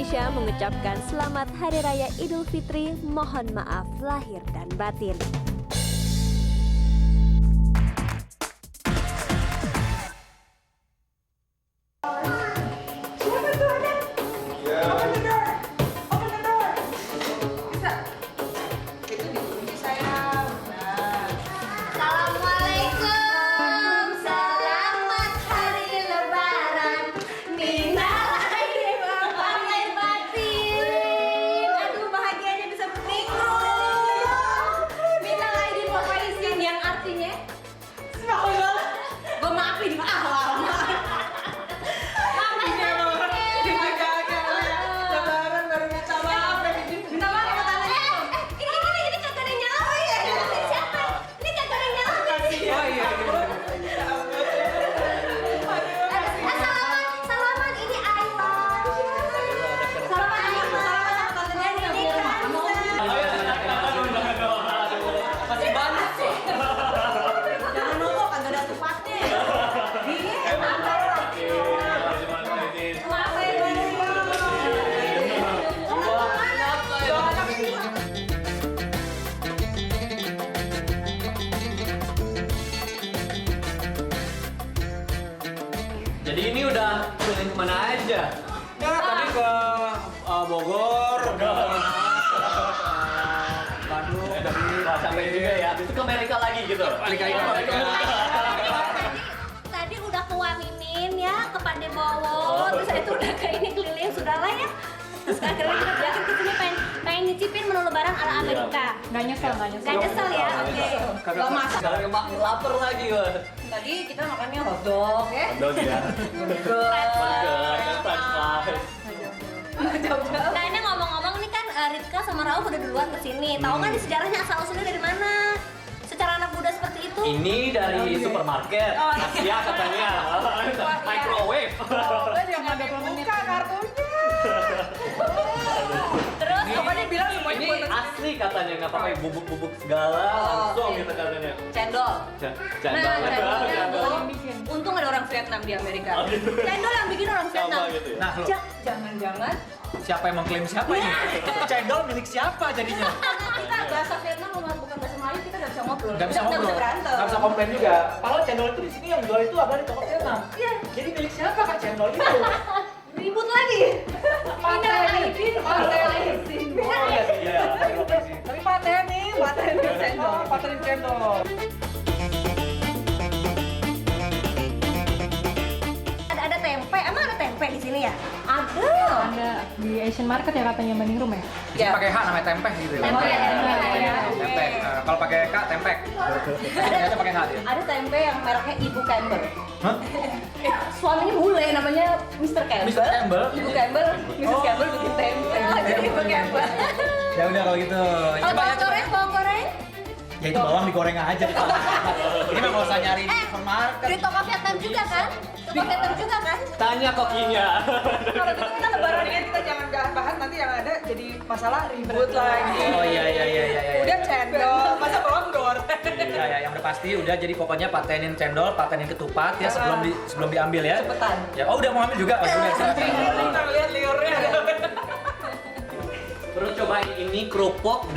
Indonesia mengucapkan Selamat Hari Raya Idul Fitri. Mohon maaf lahir dan batin. Jadi ini udah keliling kemana aja? Ya, tadi ke Bogor, ke Bandung, Sampai juga ya. Habis itu ke Amerika lagi gitu. balik lagi ke Amerika. Tadi udah ke Waminin ya, ke Pademowo, terus itu udah ke ini keliling sudah lah ya. Terus akhirnya kita belajar ke sini pengen nyicipin menu lebaran ala Amerika. Nggak nyesel. Gak nyesel ya, oke. Kagak masak. Sekarang lapar lagi gue. Tadi kita makannya hotdog ya. Dong ya. Burger, french fries. Nah ini ngomong-ngomong nih kan Ritka sama Rauf udah duluan kesini. Tahu kan sejarahnya asal usulnya dari mana? Secara anak muda seperti itu? Ini dari supermarket. Asia katanya. Microwave. Yang ada buka kartunya. Terus Pokoknya bilang semuanya Ini buat asli katanya, nggak pakai bubuk-bubuk segala, langsung gitu katanya. cendol. Cendol. Yang bikin. Untung ada orang Vietnam di Amerika. Oh, gitu. cendol yang bikin orang Vietnam. Sama gitu ya. Nah, lo, Jangan-jangan siapa yang mengklaim siapa ini? Cendol milik siapa jadinya? kita bahasa Vietnam bukan bahasa Melayu, kita nggak bisa ngobrol. Nggak bisa ngobrol, berantem. nggak bisa komplain juga. Kalau cendol itu di sini yang jual itu ada di toko Vietnam. Iya. Jadi milik siapa kak cendol itu? Ribut lagi. Patenin. Oh iya sih, iya. Tapi patenin cendol. Patenin cendol. Ada tempe, emang ada tempe di sini ya? Ada di Asian Market ya katanya Banding Room ya. Di sini pakai H namanya tempeh gitu ya. Tempe ya, tempe. Tempeh. Kalau pakai K tempek. Ternyata pakai H dia. Ada tempe yang mereknya Ibu Campbell. Hah? Suaminya bule, namanya Mr. Campbell. Mr. Campbell? Ibu Campbell, Mrs. Campbell bikin tempe. Jadi Ibu Campbell. Ya udah kalau gitu. Kalau bawang goreng? Ya itu bawang digoreng aja. Ini mah nggak usah nyari di supermarket. Dari toko Vietnam juga kan? Toko Vietnam juga kan? Tanya kokinya. Kalau gitu kita lebaran ini kita jangan bahas nanti yang ada jadi masalah ribut lagi. Oh iya. Udah cendol, masa bawang goreng. Ya, yang udah pasti udah jadi pokoknya patenin cendol, patenin ketupat ya sebelum diambil ya. Cepetan. Ya, oh udah mau ambil juga. Oh, udah, silakan. Kita lihat liurnya. Terus cobain ini kerupuk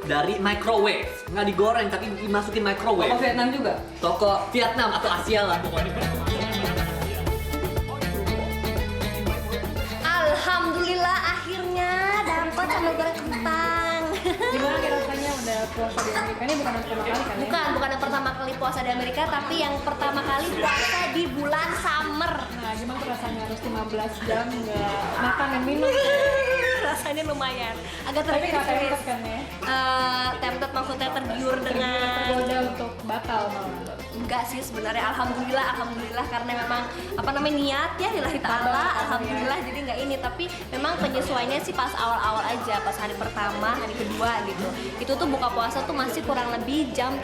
dari microwave. Nggak digoreng tapi dimasukin microwave. Toko Vietnam juga. Toko Vietnam atau Asia lah pokoknya. Alhamdulillah akhirnya dapat sambal goreng kentang. Gimana nih rasanya udah puasa di Amerika? Ini bukan yang pertama kali kan ya? Bukan yang pertama kali puasa di Amerika, tapi yang pertama kali puasa di bulan summer. Nah, gimana tuh rasanya harus 15 jam nggak makan dan minum? Rasanya lumayan, agak Tapi nggak tempet tergiur. kan ya? Tempet maksudnya tergiur dengan Tergoda untuk batal malah. enggak sih sebenarnya, alhamdulillah karena memang apa namanya niat ya lillahi ta'ala, alhamdulillah jadi nggak ini, tapi memang penyesuaiannya sih pas awal-awal aja, pas hari pertama, hari kedua gitu. Itu tuh buka puasa tuh masih kurang lebih jam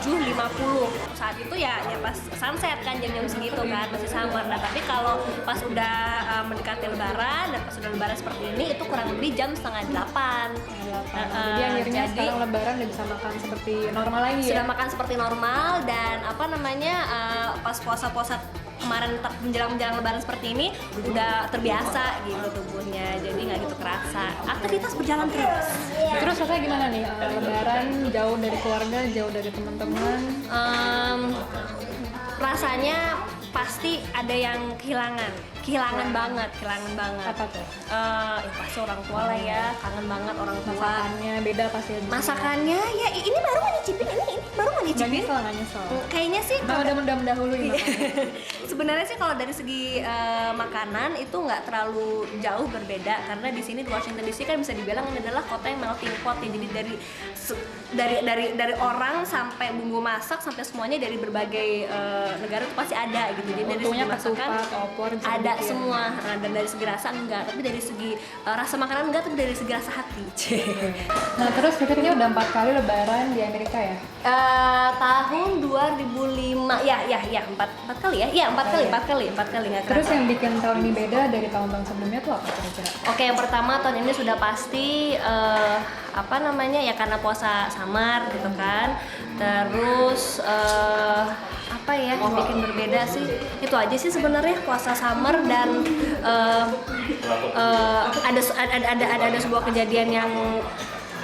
7.50. Saat itu ya pas sunset kan jam-jam segitu kan masih summer. Nah, tapi kalau pas udah mendekati lebaran dan pas udah lebaran seperti ini itu kurang lebih jam 7:30. Jadi akhirnya sekarang lebaran udah bisa makan seperti normal lagi ya? Sudah makan seperti normal dan apa namanya pas puasa-puasa kemarin menjelang lebaran seperti ini udah terbiasa gitu tubuhnya, jadi nggak gitu kerasa. Aktivitas berjalan terus. Terus rasanya gimana nih lebaran jauh dari keluarga, jauh dari teman-teman? Rasanya pasti ada yang kehilangan banget. Apa tuh? Ya pasti orang tua lah ya, kangen banget orang tua. Masakannya beda pasti. Masakannya ya ini baru mau nyicipin, ini baru mau nyicipin. Nggak nyesel. Kayaknya sih Udah mendahului makannya. sebenarnya sih kalau dari segi makanan itu nggak terlalu jauh berbeda, karena di sini di Washington DC kan bisa dibilang ini adalah kota yang melting pot ya. Jadi dari orang sampai bumbu masak sampai semuanya dari berbagai negara itu pasti ada gitu. Jadi dari segi masakan opor bisa ada dibikin. semua. Nah, dan dari segi rasa enggak, tapi dari segi rasa makanan enggak, tapi dari segi rasa hati. Nah terus Fitrinya udah 4 kali lebaran di Amerika ya? Tahun 2005 ya 4 kali ya. Iya, 4 kali nggak Terus kerasa. yang bikin tahun ini beda dari tahun-tahun sebelumnya tuh apa kira-kira? Oke, yang pertama tahun ini sudah pasti ya karena puasa samar gitu kan. Terus apa ya yang bikin berbeda sih? Itu aja sih sebenarnya, puasa samar dan ada sebuah kejadian yang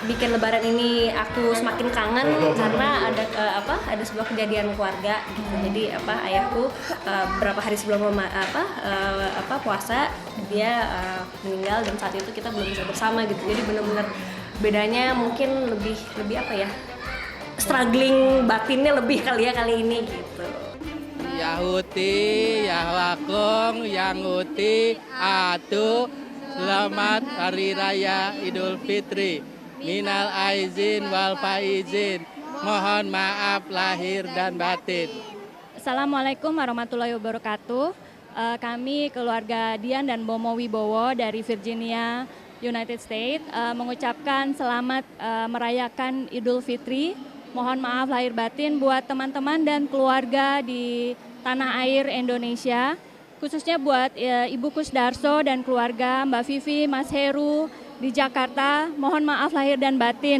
bikin lebaran ini aku semakin kangen karena ada sebuah kejadian keluarga gitu. Jadi ayahku beberapa hari sebelum puasa dia meninggal, dan saat itu kita belum bisa bersama gitu. Jadi benar-benar bedanya mungkin lebih struggling batinnya lebih kali ini gitu. Yahuti, Yahwakong, Yanguti, Atu, selamat Hari Raya Idul Fitri. Minal aizin wal faizin. Mohon maaf lahir dan batin. Assalamualaikum warahmatullahi wabarakatuh. Kami keluarga Dian dan Bomo Wibowo dari Virginia, United States mengucapkan selamat merayakan Idul Fitri. Mohon maaf lahir batin buat teman-teman dan keluarga di tanah air Indonesia, khususnya buat Ibu Kusdarso dan keluarga, Mbak Vivi, Mas Heru di Jakarta. Mohon maaf lahir dan batin.